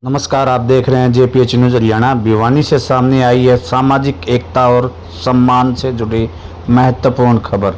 नमस्कार, आप देख रहे हैं जेपीएच न्यूज हरियाणा। भिवानी से सामने आई है सामाजिक एकता और सम्मान से जुड़ी महत्वपूर्ण खबर।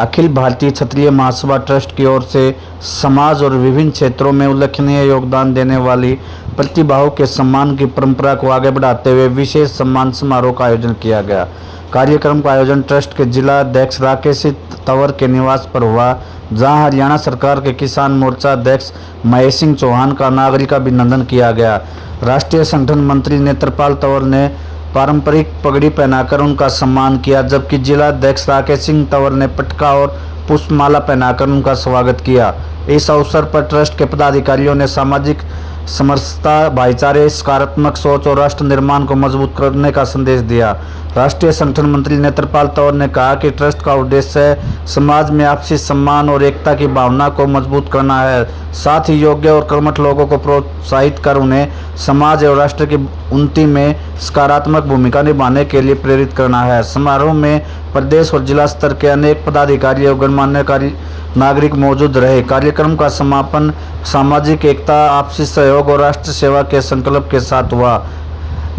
अखिल भारतीय क्षत्रिय महासभा ट्रस्ट की ओर से समाज और विभिन्न क्षेत्रों में उल्लेखनीय योगदान देने वाली प्रतिभाओं के सम्मान की परंपरा को आगे बढ़ाते हुए विशेष सम्मान समारोह का आयोजन किया गया। कार्यक्रम का आयोजन ट्रस्ट के जिला अध्यक्ष राकेश तंवर के निवास पर हुआ, जहां हरियाणा सरकार के किसान मोर्चा अध्यक्ष महेश सिंह चौहान का नागरिक अभिनंदन किया गया। राष्ट्रीय संगठन मंत्री नेत्रपाल तंवर ने पारंपरिक पगड़ी पहनाकर उनका सम्मान किया, जबकि जिला अध्यक्ष राकेश सिंह तंवर ने पटका और पुष्पमाला पहनाकर उनका स्वागत किया। इस अवसर पर ट्रस्ट के पदाधिकारियों ने सामाजिक समरसता, भाईचारे, सकारात्मक सोच और राष्ट्र निर्माण को मजबूत करने का संदेश दिया। राष्ट्रीय संगठन मंत्री नेत्रपाल तंवर ने कहा कि ट्रस्ट का उद्देश्य समाज में आपसी सम्मान और एकता की भावना को मजबूत करना है, साथ ही योग्य और कर्मठ लोगों को प्रोत्साहित कर उन्हें समाज और राष्ट्र की उन्नति में सकारात्मक भूमिका निभाने के लिए प्रेरित करना है। समारोह में प्रदेश और जिला स्तर के अनेक पदाधिकारी और गणमान्य नागरिक मौजूद रहे। कार्यक्रम का समापन सामाजिक एकता, आपसी सहयोग और राष्ट्र सेवा के संकल्प के साथ हुआ।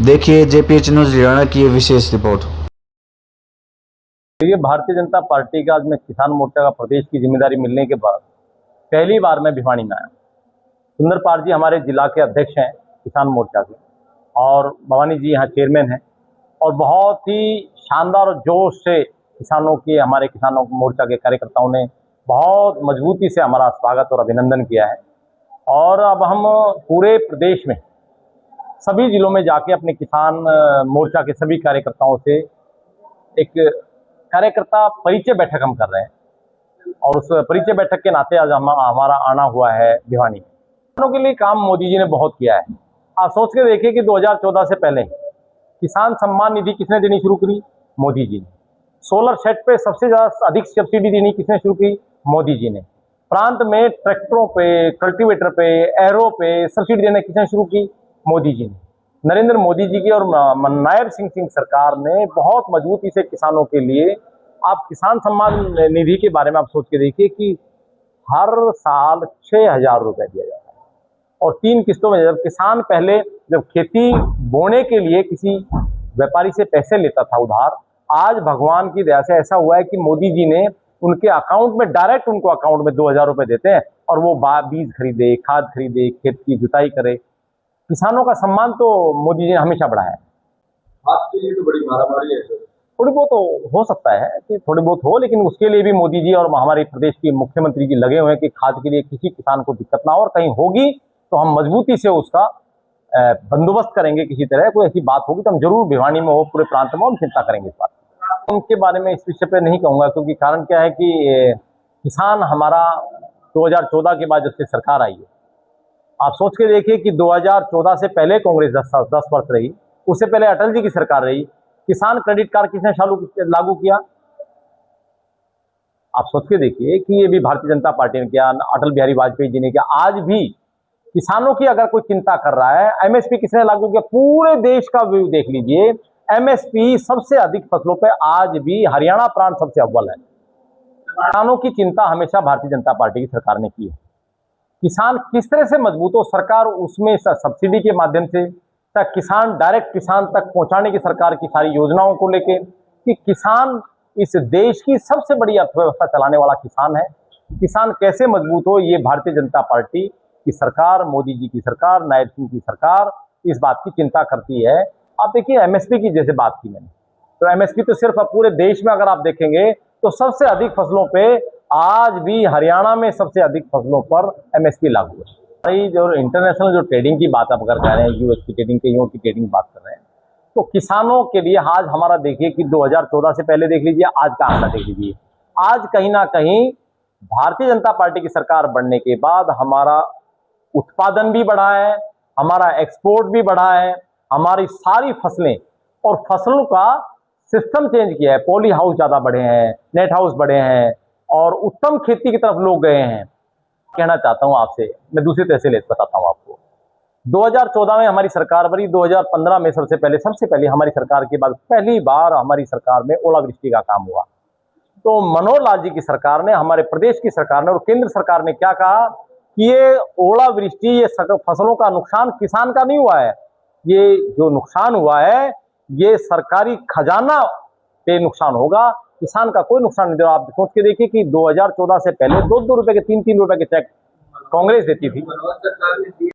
देखिए जेपीएच न्यूज हरियाणा की ये विशेष रिपोर्ट। ये भारतीय जनता पार्टी का आज मैं किसान मोर्चा का प्रदेश की जिम्मेदारी मिलने के बाद पहली बार मैं भिवानी में आया। सुंदरपाल जी हमारे जिला के अध्यक्ष हैं किसान मोर्चा के, और भवानी जी यहाँ चेयरमैन हैं, और बहुत ही शानदार और जोश से हमारे किसानों मोर्चा के कार्यकर्ताओं ने बहुत मजबूती से हमारा स्वागत और अभिनंदन किया है। और अब हम पूरे प्रदेश में सभी जिलों में जाके अपने किसान मोर्चा के सभी कार्यकर्ताओं से एक कार्यकर्ता परिचय बैठक हम कर रहे हैं, और उस परिचय बैठक के नाते आज हमारा आना हुआ है भिवानी में। किसानों के लिए काम मोदी जी ने बहुत किया है। आप सोच के देखिए कि 2014 से पहले किसान सम्मान निधि किसने देनी शुरू करी? मोदी जी ने। सोलर सेट पे सबसे ज़्यादा अधिक सब्सिडी देनी किसने शुरू की? मोदी जी ने। प्रांत में ट्रैक्टरों पे, कल्टीवेटर पे, एरो पे सब्सिडी देना किसने शुरू की? मोदी जी ने। नरेंद्र मोदी जी की और नायब सिंह सरकार ने बहुत मजबूती से किसानों के लिए, आप किसान सम्मान निधि के बारे में आप सोच के देखिए कि हर साल 6,000 रुपये दिया जाता है, और 3 किस्तों में। जब किसान पहले जब खेती बोने के लिए किसी व्यापारी से पैसे लेता था उधार, आज भगवान की दया से ऐसा हुआ है कि मोदी जी ने उनके अकाउंट में डायरेक्ट उनको अकाउंट में 2,000 रुपये देते हैं, और वो बीज खरीदे, खाद खरीदे, खेत की जुताई करे। किसानों का सम्मान तो मोदी जी ने हमेशा बढ़ाया है। आपके लिए तो बड़ी मारामारी है सर। थोड़ी बहुत तो हो सकता है कि थोड़ी बहुत हो, लेकिन उसके लिए भी मोदी जी और हमारे प्रदेश की मुख्यमंत्री जी लगे हुए हैं कि खाद के लिए किसी किसान को दिक्कत ना हो, और कहीं होगी तो हम मजबूती से उसका बंदोबस्त करेंगे। किसी तरह कोई ऐसी बात होगी तो हम जरूर भिवानी में हो, पूरे प्रांत में हम चिंता करेंगे इस बात की। उनके बारे में इस विषय पे नहीं कहूँगा, क्योंकि कारण क्या है कि किसान हमारा 2014 के बाद जब से सरकार आई है, आप सोच के देखिए कि 2014 से पहले कांग्रेस 10 वर्ष रही, उससे पहले अटल जी की सरकार रही। किसान क्रेडिट कार्ड किसने लागू किया? आप सोच के देखिए कि ये भी भारतीय जनता पार्टी ने किया, अटल बिहारी वाजपेयी जी ने किया। आज भी किसानों की अगर कोई चिंता कर रहा है, एमएसपी किसने लागू किया? पूरे देश का व्यू देख लीजिए, एमएसपी सबसे अधिक फसलों पे आज भी हरियाणा प्रांत सबसे अव्वल है। किसानों की चिंता हमेशा भारतीय जनता पार्टी की सरकार ने की है। किसान किस तरह से मजबूत हो, सरकार उसमें सब्सिडी के माध्यम से किसान डायरेक्ट किसान तक पहुंचाने की सरकार की सारी योजनाओं को लेके, कि किसान इस देश की सबसे बड़ी अर्थव्यवस्था चलाने वाला किसान है। किसान कैसे मजबूत हो, ये भारतीय जनता पार्टी की सरकार, मोदी जी की सरकार, नायब सिंह की सरकार इस बात की चिंता करती है। आप देखिए एमएसपी की जैसे बात की मैंने, तो एमएसपी तो सिर्फ पूरे देश में अगर आप देखेंगे तो सबसे अधिक फसलों पे आज भी हरियाणा में सबसे अधिक फसलों पर एमएसपी लागू है। जो इंटरनेशनल जो ट्रेडिंग की बात आप अगर कर रहे हैं, यूएस की ट्रेडिंग, कहीं की ट्रेडिंग बात कर रहे हैं, तो किसानों के लिए आज हमारा देखिए कि 2014 से पहले देख लीजिए, आज का आंकड़ा देख लीजिए। आज कहीं ना कहीं भारतीय जनता पार्टी की सरकार बनने के बाद हमारा उत्पादन भी बढ़ा है, हमारा एक्सपोर्ट भी बढ़ा है, हमारी सारी फसलें और फसलों का सिस्टम चेंज किया है। पॉली हाउस ज़्यादा बढ़े हैं, नेट हाउस बढ़े हैं, और उत्तम खेती की तरफ लोग गए हैं। कहना चाहता हूं आपसे, मैं दूसरी तरह से बताता हूं आपको। 2014 में हमारी सरकार बनी, 2015 में सबसे पहले हमारी सरकार के बाद पहली बार हमारी सरकार में ओलावृष्टि का काम हुआ। तो मनोहर लाल जी की सरकार ने, हमारे प्रदेश की सरकार ने और केंद्र सरकार ने क्या कहा कि ये ओलावृष्टि, ये फसलों का नुकसान किसान का नहीं हुआ है, ये जो नुकसान हुआ है ये सरकारी खजाना पे नुकसान होगा, किसान का कोई नुकसान नहीं। आप सोच के देखिए कि 2014 से पहले 2-2 रुपए के 3-3 रुपए के चेक कांग्रेस देती थी। मनोज सरकार ने